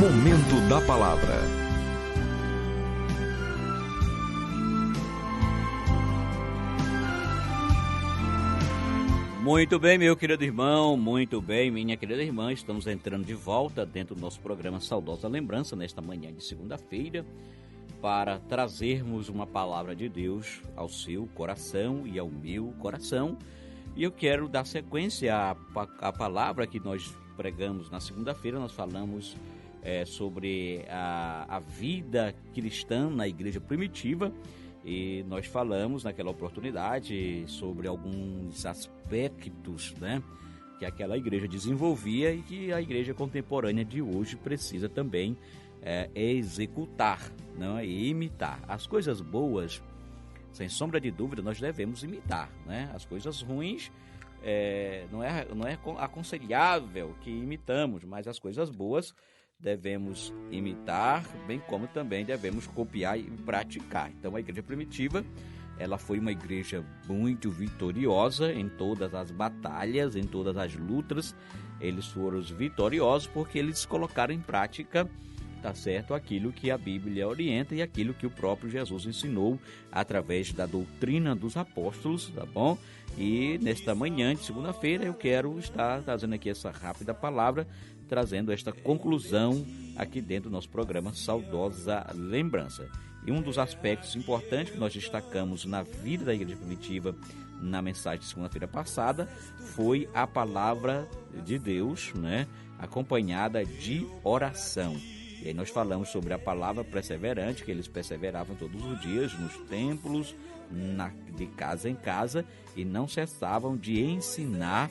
Momento da Palavra. Muito bem, meu querido irmão, muito bem, minha querida irmã, estamos entrando de volta dentro do nosso programa Saudosa Lembrança, nesta manhã de segunda-feira, para trazermos uma palavra de Deus ao seu coração e ao meu coração. E eu quero dar sequência à palavra que nós pregamos na segunda-feira. Nós falamos sobre a vida cristã na igreja primitiva. E nós falamos naquela oportunidade sobre alguns aspectos, né, que aquela igreja desenvolvia e que a igreja contemporânea de hoje precisa também executar, não, e imitar. As coisas boas, sem sombra de dúvida, nós devemos imitar, né? As coisas ruins não é aconselhável que imitamos, mas as coisas boas devemos imitar, bem como também devemos copiar e praticar. Então a igreja primitiva, ela foi uma igreja muito vitoriosa em todas as batalhas, em todas as lutas. Eles foram os vitoriosos porque eles colocaram em prática, tá certo, aquilo que a Bíblia orienta e aquilo que o próprio Jesus ensinou através da doutrina dos apóstolos, tá bom? E nesta manhã de segunda-feira eu quero estar trazendo aqui essa rápida palavra, trazendo esta conclusão aqui dentro do nosso programa Saudosa Lembrança. E um dos aspectos importantes que nós destacamos na vida da igreja primitiva na mensagem de segunda-feira passada foi a palavra de Deus, né, acompanhada de oração. E aí nós falamos sobre a palavra perseverante, que eles perseveravam todos os dias nos templos, de casa em casa, e não cessavam de ensinar,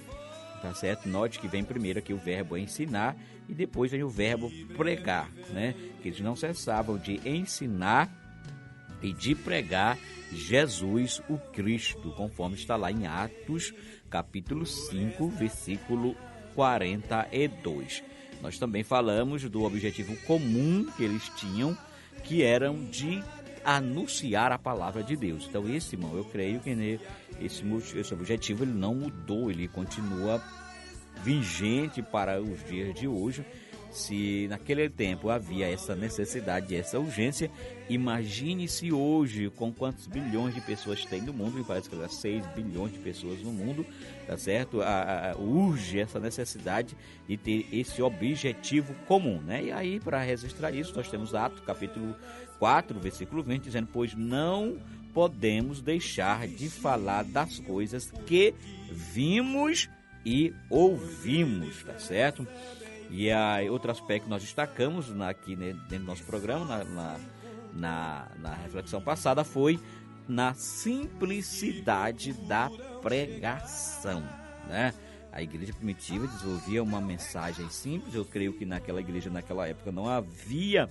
tá certo? Note que vem primeiro aqui o verbo ensinar e depois vem o verbo pregar, né? Que eles não cessavam de ensinar e de pregar Jesus o Cristo, conforme está lá em Atos, capítulo 5, versículo 42. Nós também falamos do objetivo comum que eles tinham, que eram de anunciar a palavra de Deus. Então esse, irmão, eu creio que esse objetivo ele não mudou, ele continua vigente para os dias de hoje. Se naquele tempo havia essa necessidade, essa urgência, imagine-se hoje com quantos bilhões de pessoas tem no mundo, e parece que há 6 bilhões de pessoas no mundo, tá certo? Urge essa necessidade de ter esse objetivo comum, né? E aí, para registrar isso, nós temos Atos, capítulo 4, versículo 20, dizendo: pois não podemos deixar de falar das coisas que vimos e ouvimos, tá certo? E outro aspecto que nós destacamos aqui dentro do nosso programa, na reflexão passada, foi na simplicidade da pregação, né? A igreja primitiva desenvolvia uma mensagem simples. Eu creio que naquela igreja, naquela época, não havia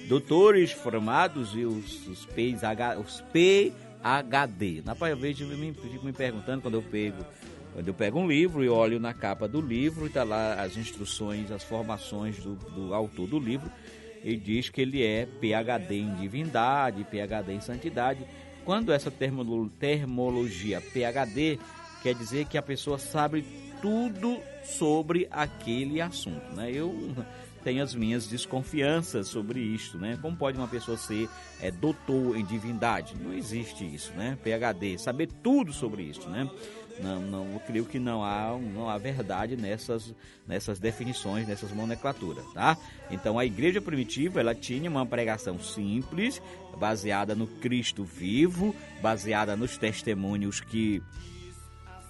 doutores formados e os PhD. Na vez eu fico me perguntando quando eu pego um livro e olho na capa do livro e está lá as instruções, as formações do autor do livro, e diz que ele é PhD em divindade, PhD em santidade. Quando essa termologia PhD quer dizer que a pessoa sabe tudo sobre aquele assunto, né? Eu tenho as minhas desconfianças sobre isto, né? Como pode uma pessoa ser doutor em divindade? Não existe isso, né? PhD, saber tudo sobre isso, né? Não, eu creio que não há verdade nessas definições, nessas nomenclaturas, tá? Então a igreja primitiva, ela tinha uma pregação simples, baseada no Cristo vivo, baseada nos testemunhos que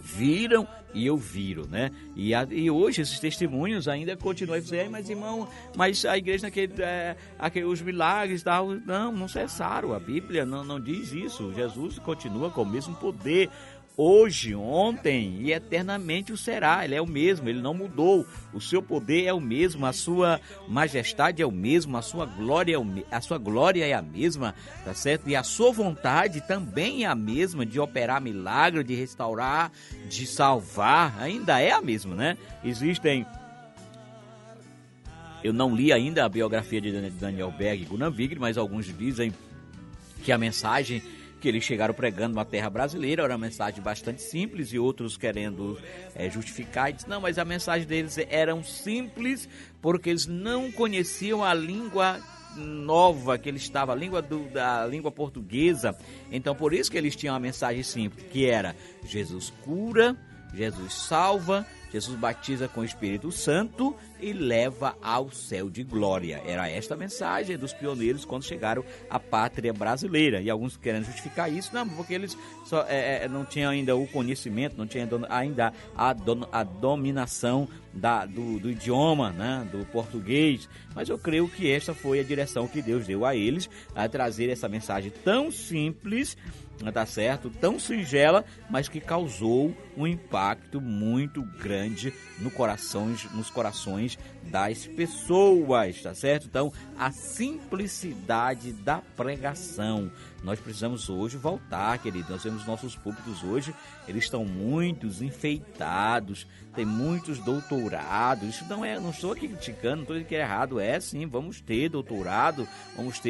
viram e ouviram, né? E hoje esses testemunhos ainda continuam a dizer: mas irmão, mas a igreja os milagres tal, não cessaram. A Bíblia não diz isso. Jesus continua com o mesmo poder hoje, ontem e eternamente o será. Ele é o mesmo, ele não mudou. O seu poder é o mesmo, a sua majestade é o mesmo, a sua glória é a mesma, tá certo? E a sua vontade também é a mesma, de operar milagre, de restaurar, de salvar, ainda é a mesma, né? Eu não li ainda a biografia de Daniel Berg e Gunnar Wigner, mas alguns dizem que a mensagem que eles chegaram pregando na terra brasileira, era uma mensagem bastante simples, e outros querendo justificar, e disse, não, mas a mensagem deles era simples porque eles não conheciam a língua nova que ele estava, a língua portuguesa. Então por isso que eles tinham uma mensagem simples, que era: Jesus cura, Jesus salva, Jesus batiza com o Espírito Santo e leva ao céu de glória. Era esta a mensagem dos pioneiros quando chegaram à pátria brasileira. E alguns querendo justificar isso, não, porque eles só, não tinham ainda o conhecimento, não tinham ainda a dominação do idioma, né, do português. Mas eu creio que esta foi a direção que Deus deu a eles, a trazer essa mensagem tão simples, tá certo? Tão singela, mas que causou um impacto muito grande nos corações das pessoas, tá certo? Então, a simplicidade da pregação. Nós precisamos hoje voltar, querido. Nós temos nossos púlpitos hoje, eles estão muitos enfeitados, tem muitos doutorados. Isso não estou aqui criticando, não estou dizendo que é errado, sim, vamos ter doutorado, vamos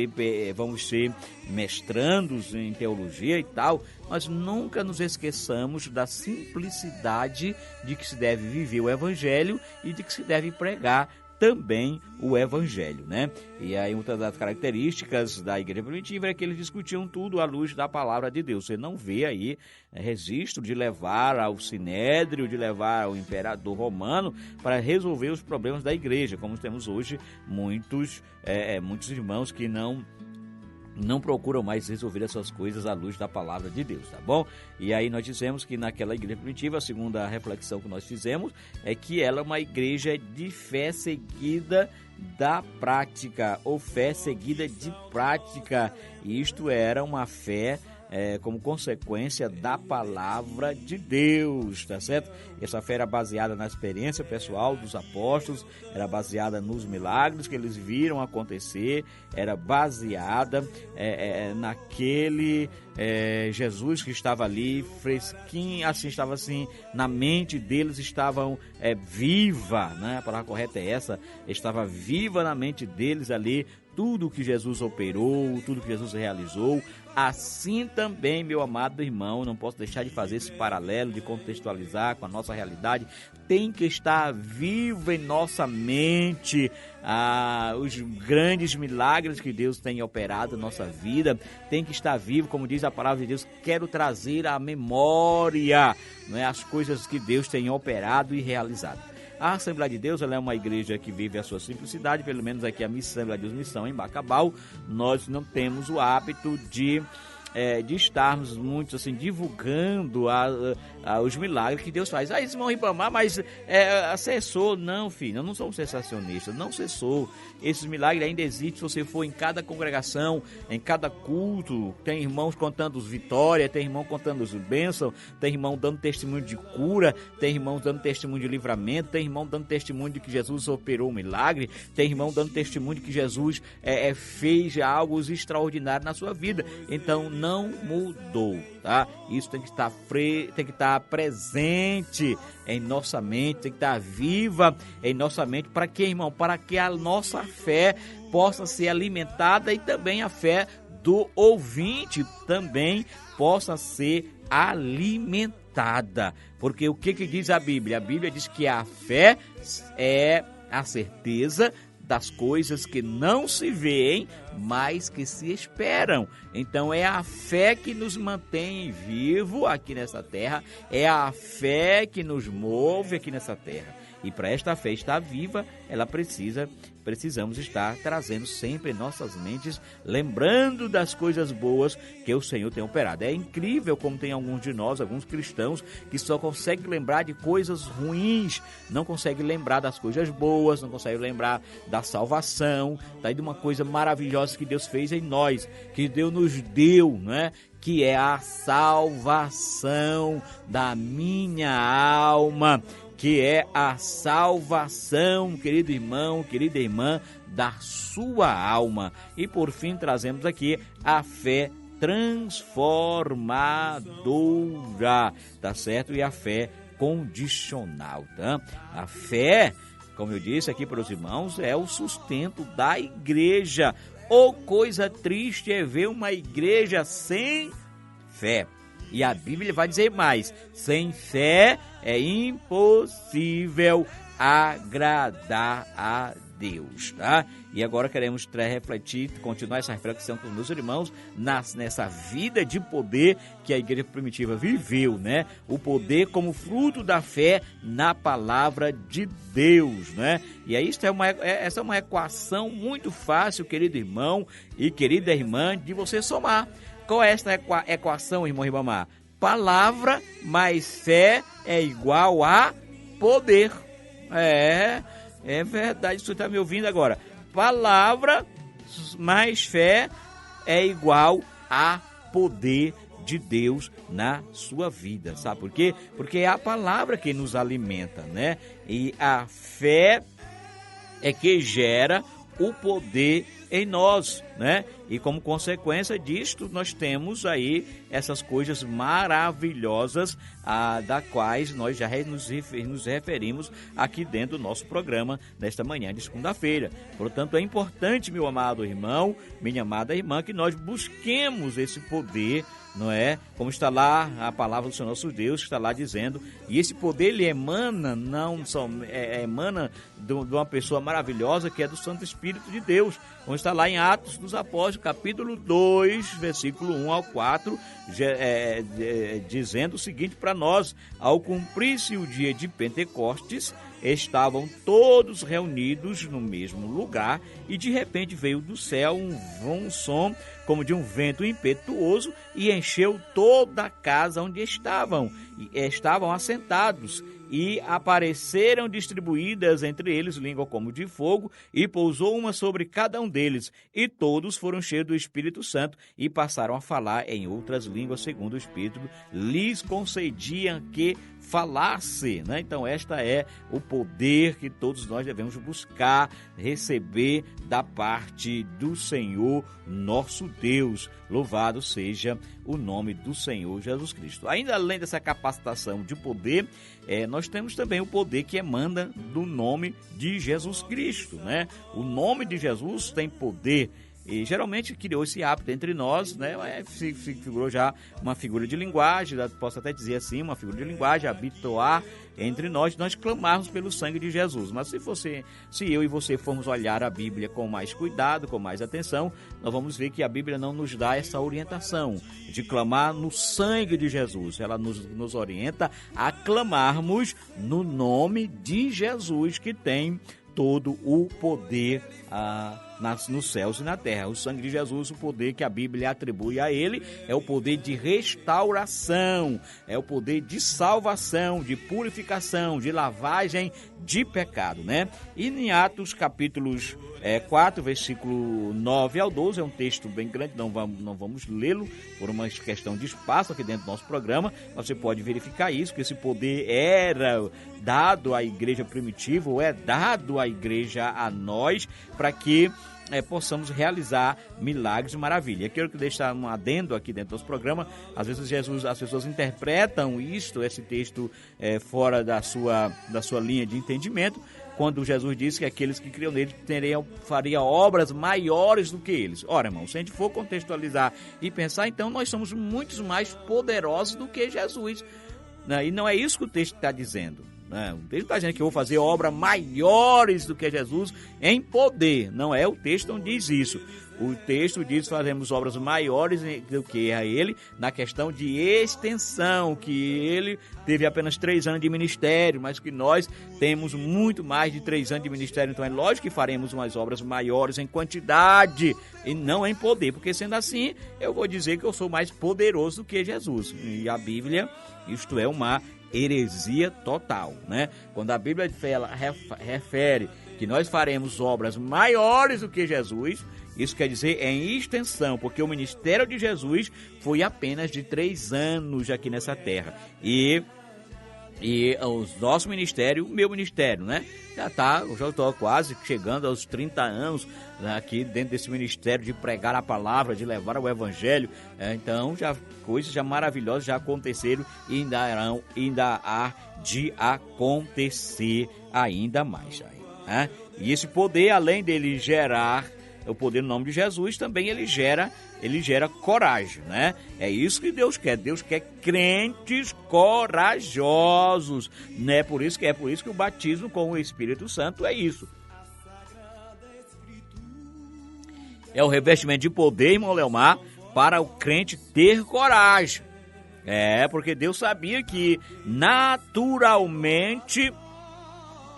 ser mestrandos em teologia e tal, mas nunca nos esqueçamos da simplicidade de que se deve viver o Evangelho e de que se deve pregar também o Evangelho, né? E aí uma das características da igreja primitiva é que eles discutiam tudo à luz da palavra de Deus. Você não vê aí registro de levar ao sinédrio, de levar ao imperador romano para resolver os problemas da igreja, como temos hoje muitos irmãos que não procuram mais resolver essas coisas à luz da palavra de Deus, tá bom? E aí nós dizemos que naquela igreja primitiva, a segunda reflexão que nós fizemos é que ela é uma igreja de fé seguida da prática, ou fé seguida de prática. E isto era uma fé como consequência da palavra de Deus, tá certo? Essa fé era baseada na experiência pessoal dos apóstolos, era baseada nos milagres que eles viram acontecer, era baseada naquele Jesus que estava ali, fresquinho, assim, estava assim, na mente deles, estavam viva, né? A palavra correta é essa, estava viva na mente deles ali, tudo que Jesus operou, tudo que Jesus realizou. Assim também, meu amado irmão, não posso deixar de fazer esse paralelo, de contextualizar com a nossa realidade, tem que estar vivo em nossa mente os grandes milagres que Deus tem operado na nossa vida, tem que estar vivo, como diz a palavra de Deus, quero trazer à memória, né, as coisas que Deus tem operado e realizado. A Assembleia de Deus, ela é uma igreja que vive a sua simplicidade, pelo menos aqui a Assembleia de Deus Missão em Bacabal, nós não temos o hábito de estarmos muito assim, divulgando os milagres que Deus faz. Eles vão reclamar, mas cessou. Não, filho, eu não sou um sensacionista, não cessou. Esses milagres ainda existem, se você for em cada congregação, em cada culto, tem irmãos contando as vitórias, tem irmão contando as bênçãos, tem irmão dando testemunho de cura, tem irmão dando testemunho de livramento, tem irmão dando testemunho de que Jesus operou um milagre, tem irmão dando testemunho de que Jesus fez algo extraordinário na sua vida. Então, não mudou, tá? Isso tem que estar presente em nossa mente, tem que estar viva em nossa mente. Para quê, irmão? Para que a nossa fé possa ser alimentada e também a fé do ouvinte também possa ser alimentada. Porque o que diz a Bíblia? A Bíblia diz que a fé é a certeza das coisas que não se veem, mas que se esperam. Então é a fé que nos mantém vivo aqui nessa terra, é a fé que nos move aqui nessa terra. E para esta fé estar viva, precisamos estar trazendo sempre em nossas mentes, lembrando das coisas boas que o Senhor tem operado. É incrível como tem alguns de nós, alguns cristãos, que só conseguem lembrar de coisas ruins, não conseguem lembrar das coisas boas, não conseguem lembrar da salvação, daí de uma coisa maravilhosa que Deus fez em nós, que Deus nos deu, né? Que é a salvação da minha alma, que é a salvação, querido irmão, querida irmã, da sua alma. E por fim trazemos aqui a fé transformadora, tá certo? E a fé condicional, tá? A fé, como eu disse aqui para os irmãos, é o sustento da igreja. Ou coisa triste é ver uma igreja sem fé. E a Bíblia vai dizer mais: sem fé é impossível agradar a Deus, tá? E agora queremos refletir, continuar essa reflexão com os meus irmãos nessa vida de poder que a igreja primitiva viveu, né? O poder como fruto da fé na palavra de Deus, né? E aí essa é uma equação muito fácil, querido irmão e querida irmã, de você somar. Qual é esta equação, irmão Ribamar? Palavra mais fé é igual a poder. É verdade, você está me ouvindo agora. Palavra mais fé é igual a poder de Deus na sua vida, sabe por quê? Porque é a palavra que nos alimenta, né? E a fé é que gera o poder em nós, né? E como consequência disto, nós temos aí essas coisas maravilhosas das quais nós já nos referimos aqui dentro do nosso programa nesta manhã de segunda-feira. Portanto, é importante, meu amado irmão, minha amada irmã, que nós busquemos esse poder, não é? Como está lá a palavra do Senhor nosso Deus, está lá dizendo, e esse poder ele emana, emana de uma pessoa maravilhosa que é do Santo Espírito de Deus, como está lá em Atos dos Apóstolos, capítulo 2, versículo 1 ao 4, dizendo o seguinte para nós: ao cumprir-se o dia de Pentecostes, estavam todos reunidos no mesmo lugar e de repente veio do céu um som como de um vento impetuoso e encheu toda a casa onde estavam assentados. E apareceram distribuídas entre eles língua como de fogo, e pousou uma sobre cada um deles. E todos foram cheios do Espírito Santo e passaram a falar em outras línguas, segundo o Espírito lhes concedia que falasse, né? Então esta é o poder que todos nós devemos buscar, receber da parte do Senhor nosso Deus. Louvado seja o nome do Senhor Jesus Cristo. Ainda além dessa capacitação de poder, nós temos também o poder que emana do nome de Jesus Cristo, né? O nome de Jesus tem poder. E geralmente criou esse hábito entre nós, né? Se figurou já uma figura de linguagem, posso até dizer assim, uma figura de linguagem, habituar entre nós clamarmos pelo sangue de Jesus. Mas se eu e você formos olhar a Bíblia com mais cuidado, com mais atenção, nós vamos ver que a Bíblia não nos dá essa orientação de clamar no sangue de Jesus. Ela nos orienta a clamarmos no nome de Jesus, que tem todo o poder nos céus e na terra. O sangue de Jesus, o poder que a Bíblia atribui a ele, é o poder de restauração, é o poder de salvação, de purificação, de lavagem de pecado, né? E em Atos capítulos 4, versículo 9 ao 12, é um texto bem grande, não vamos lê-lo por uma questão de espaço aqui dentro do nosso programa. Você pode verificar isso, que esse poder era dado à igreja primitiva, ou é dado à igreja a nós, para que possamos realizar milagres e maravilhas. Eu quero deixar um adendo aqui dentro do nosso programa. Às vezes as pessoas interpretam esse texto fora da sua linha de entendimento, quando Jesus disse que aqueles que criam nele fariam obras maiores do que eles. Ora, irmão, se a gente for contextualizar e pensar, então nós somos muito mais poderosos do que Jesus, né? E não é isso que o texto está dizendo. O texto está dizendo que eu vou fazer obras maiores do que Jesus em poder. Não é o texto não diz isso. O texto diz que faremos obras maiores do que a ele na questão de extensão, que ele teve apenas 3 anos de ministério, mas que nós temos muito mais de 3 anos de ministério. Então é lógico que faremos umas obras maiores em quantidade e não em poder, porque sendo assim, eu vou dizer que eu sou mais poderoso do que Jesus. E a Bíblia, isto é uma heresia total, né? Quando a Bíblia refere que nós faremos obras maiores do que Jesus, isso quer dizer em extensão, porque o ministério de Jesus foi apenas de 3 anos aqui nessa terra. E o nosso ministério, o meu ministério, né? Já estou quase chegando aos 30 anos, né, aqui dentro desse ministério de pregar a palavra, de levar o evangelho. Então, coisas maravilhosas já aconteceram e ainda há de acontecer ainda mais. Né? E esse poder, além dele gerar o poder no nome de Jesus, também ele gera coragem, né? É isso que Deus quer. Deus quer crentes corajosos, né? Por isso que o batismo com o Espírito Santo é isso. É o revestimento de poder, irmão Leomar, para o crente ter coragem. Porque Deus sabia que naturalmente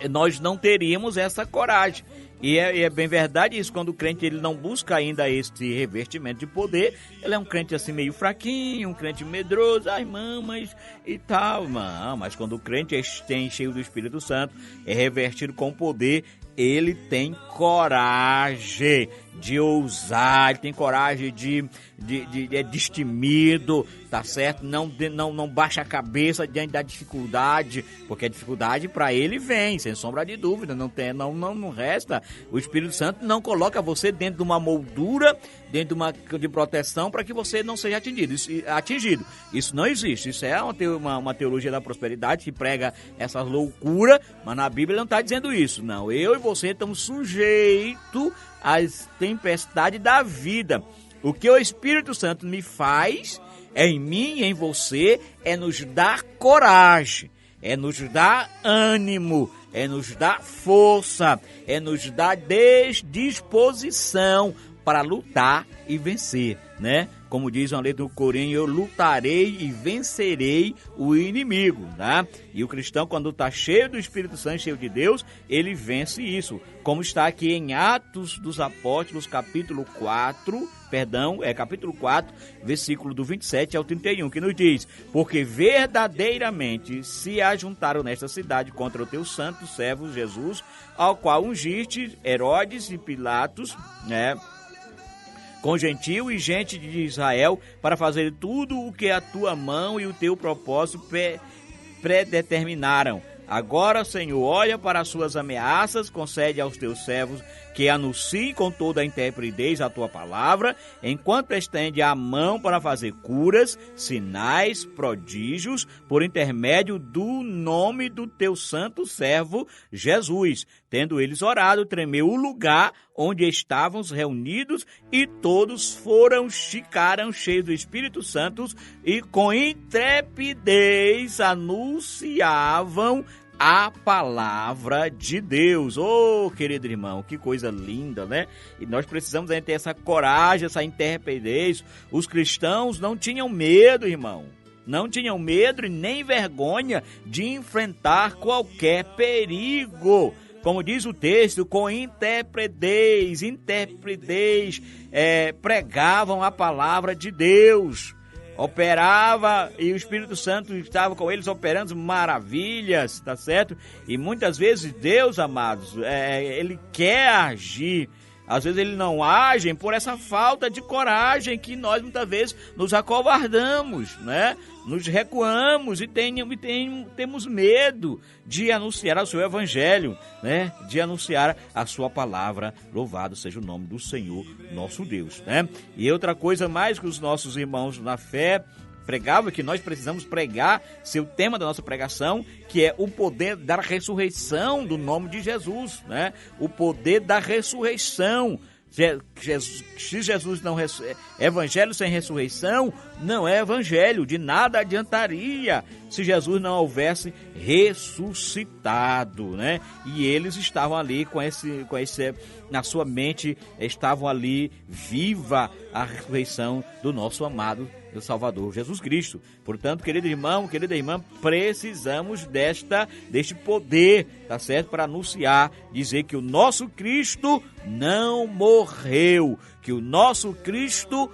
nós não teríamos essa coragem. E é bem verdade isso, quando o crente ele não busca ainda esse revestimento de poder, ele é um crente assim meio fraquinho, um crente medroso, irmão, mas e tal, irmão. Mas quando o crente tem cheio do Espírito Santo, é revestido com poder, ele tem coragem de ousar, ele tem coragem é destemido, tá certo? Não baixa a cabeça diante da dificuldade, porque a dificuldade para ele vem, sem sombra de dúvida, não resta. O Espírito Santo não coloca você dentro de uma moldura, dentro de proteção para que você não seja atingido. Isso não existe, isso é uma teologia da prosperidade que prega essa loucura, mas na Bíblia não está dizendo isso, não. Eu e você estamos sujeitos às tempestades da vida. O que o Espírito Santo me faz, em mim e em você, é nos dar coragem, é nos dar ânimo, é nos dar força, é nos dar disposição para lutar e vencer, né? Como diz uma letra do Corinho, eu lutarei e vencerei o inimigo, tá? E o cristão, quando está cheio do Espírito Santo, cheio de Deus, ele vence isso. Como está aqui em Atos dos Apóstolos, capítulo 4, versículo do 27 ao 31, que nos diz: porque verdadeiramente se ajuntaram nesta cidade contra o teu santo servo Jesus, ao qual ungiste Herodes e Pilatos, né? Com gentil e gente de Israel, para fazer tudo o que a tua mão e o teu propósito predeterminaram. Agora, Senhor, olha para as suas ameaças, concede aos teus servos que anunciem com toda a intrepidez a tua palavra, enquanto estende a mão para fazer curas, sinais, prodígios, por intermédio do nome do teu santo servo Jesus. Tendo eles orado, tremeu o lugar onde estavam reunidos, e todos ficaram cheios do Espírito Santo e com intrepidez anunciavam a palavra de Deus. Oh, querido irmão, que coisa linda, né? E nós precisamos ter essa coragem, essa intrepidez. Os cristãos não tinham medo, irmão. Não tinham medo e nem vergonha de enfrentar qualquer perigo. Como diz o texto, com intrepidez, pregavam a palavra de Deus. Operava e o Espírito Santo estava com eles operando maravilhas, tá certo? E muitas vezes Deus, amados, ele quer agir. Às vezes ele não age por essa falta de coragem que nós muitas vezes nos acovardamos, né? Nos recuamos e temos medo de anunciar o seu evangelho, né? De anunciar a sua palavra. Louvado seja o nome do Senhor, nosso Deus, né? E outra coisa mais que os nossos irmãos na fé pregavam, que nós precisamos pregar, seu tema da nossa pregação, que é o poder da ressurreição do nome de Jesus, né? O poder da ressurreição. Se Jesus não evangelho sem ressurreição não é evangelho, de nada adiantaria se Jesus não houvesse ressuscitado, né? E eles estavam ali com esse na sua mente, estavam ali viva a ressurreição do nosso amado Salvador Jesus Cristo. Portanto, querido irmão, querida irmã, precisamos deste poder, tá certo? Para anunciar, dizer que o nosso Cristo não morreu, que o nosso Cristo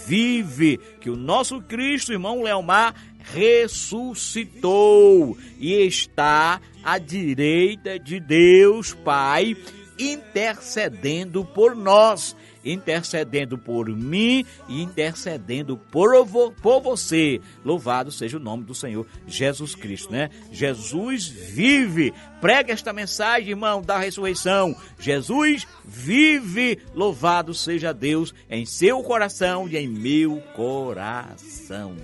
vive, que o nosso Cristo, irmão Leomar, ressuscitou e está à direita de Deus Pai, intercedendo por nós, intercedendo por mim e intercedendo por você. Louvado seja o nome do Senhor Jesus Cristo, né? Jesus vive. Prega esta mensagem, irmão, da ressurreição. Jesus vive. Louvado seja Deus em seu coração e em meu coração.